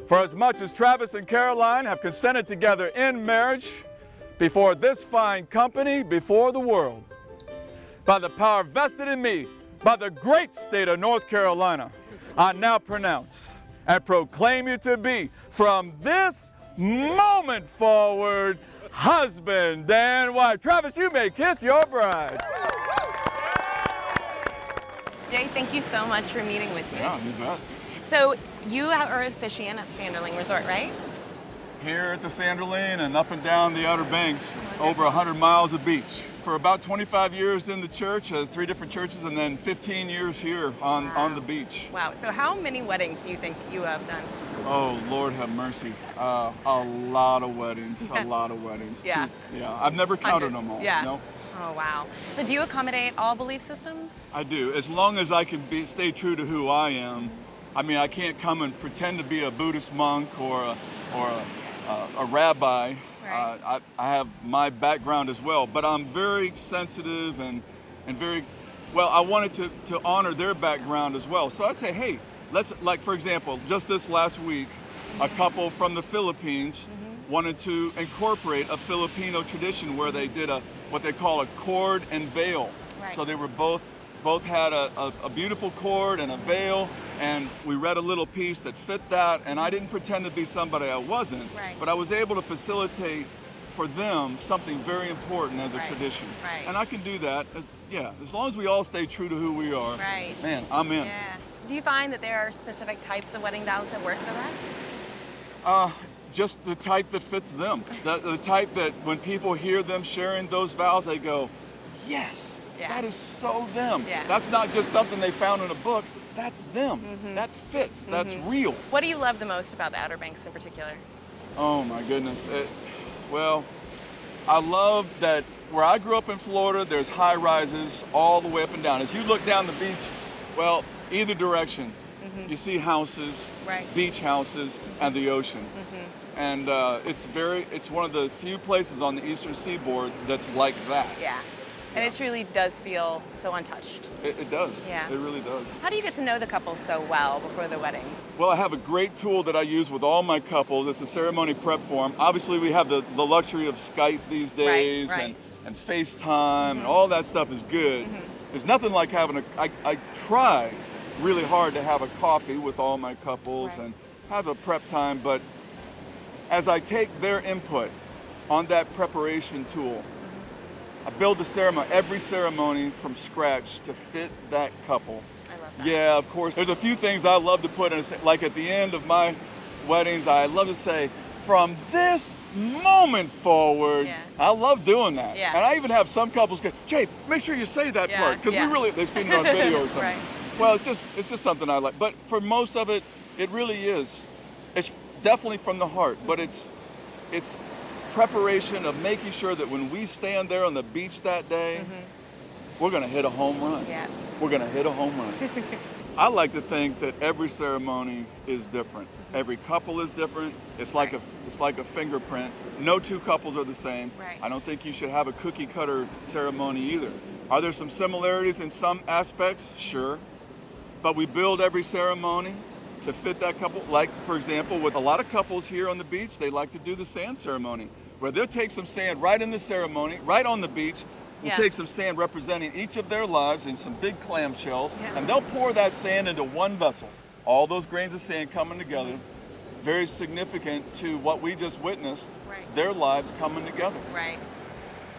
For as much as Travis and Caroline have consented together in marriage before this fine company, before the world, by the power vested in me by the great state of North Carolina, I now pronounce and proclaim you to be, from this moment forward, husband and wife. Travis, you may kiss your bride. Jay, thank you so much for meeting with me. Yeah, you bet. So you are officiant at Sanderling Resort, right? Here at the Sanderling and up and down the Outer Banks, over 100 miles of beach. For about 25 years in the church, 3 different churches, and then 15 years here on the beach. Wow, so how many weddings do you think you have done? Oh, Lord have mercy. A lot of weddings, a lot of weddings. Yeah. Yeah, I've never counted them all. Yeah. No. Oh, wow. So do you accommodate all belief systems? I do, as long as I can stay true to who I am. I mean, I can't come and pretend to be a Buddhist monk or a rabbi. Right. I have my background as well, but I'm very sensitive and very, well, I wanted to honor their background as well. So I'd say, hey, let's, like for example, just this last week, a couple from the Philippines wanted to incorporate a Filipino tradition where they did what they call a cord and veil. Right. So they were both had a beautiful cord and a veil, and we read a little piece that fit that, and I didn't pretend to be somebody I wasn't, Right. but I was able to facilitate for them something very important as a tradition. Right. And I can do that, as long as we all stay true to who we are, Right. man, I'm in. Yeah. Do you find that there are specific types of wedding vows that work the best? Just the type that fits them. The type that when people hear them sharing those vows, they go, yes. Yeah. That is so them. Yeah. That's not just something they found in a book. That's them. That fits. That's real. What do you love the most about the Outer Banks in particular? Oh my goodness. Well, I love that where I grew up in Florida, there's high rises all the way up and down. As you look down the beach, well, either direction, you see houses, Right. beach houses, and the ocean. And it's one of the few places on the eastern seaboard that's like that. Yeah. And it truly does feel so untouched. It does. Yeah. It really does. How do you get to know the couple so well before the wedding? Well, I have a great tool that I use with all my couples. It's a ceremony prep form. Obviously, we have the luxury of Skype these days, Right. and FaceTime, and all that stuff is good. There's nothing like having I try really hard to have a coffee with all my couples Right. and have a prep time, but as I take their input on that preparation tool, I build the ceremony, every ceremony from scratch to fit that couple. I love that. Yeah, of course. There's a few things I love to put in, like at the end of my weddings, I love to say, from this moment forward. Yeah. I love doing that. Yeah. And I even have some couples go, Jay, make sure you say that Yeah, part, because yeah. they've seen it on video or something. Right. Well, it's just something I like. But for most of it, it really is. It's definitely from the heart, but it's preparation of making sure that when we stand there on the beach that day, we're gonna hit a home run. Yeah. We're gonna hit a home run. I like to think that every ceremony is different. Every couple is different. It's like a fingerprint. No two couples are the same. Right. I don't think you should have a cookie cutter ceremony either. Are there some similarities in some aspects? Sure. But we build every ceremony to fit that couple. Like, for example, with a lot of couples here on the beach, they like to do the sand ceremony, where they'll take some sand right in the ceremony, right on the beach. We'll take some sand representing each of their lives in some big clamshells, and they'll pour that sand into one vessel. All those grains of sand coming together, very significant to what we just witnessed, their lives coming together. Right.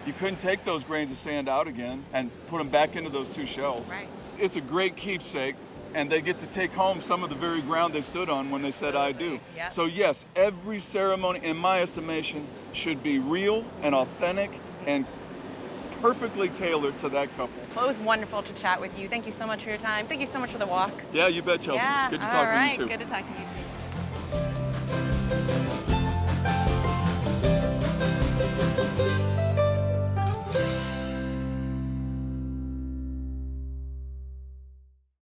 You couldn't take those grains of sand out again and put them back into those two shells. Right. It's a great keepsake, and they get to take home some of the very ground they stood on when they said, I do. Yep. So yes, every ceremony, in my estimation, should be real and authentic and perfectly tailored to that couple. Well, it was wonderful to chat with you. Thank you so much for your time. Thank you so much for the walk. Yeah, you bet, Chelsea. Yeah, Good to all talk right. with you too. Good to talk to you too.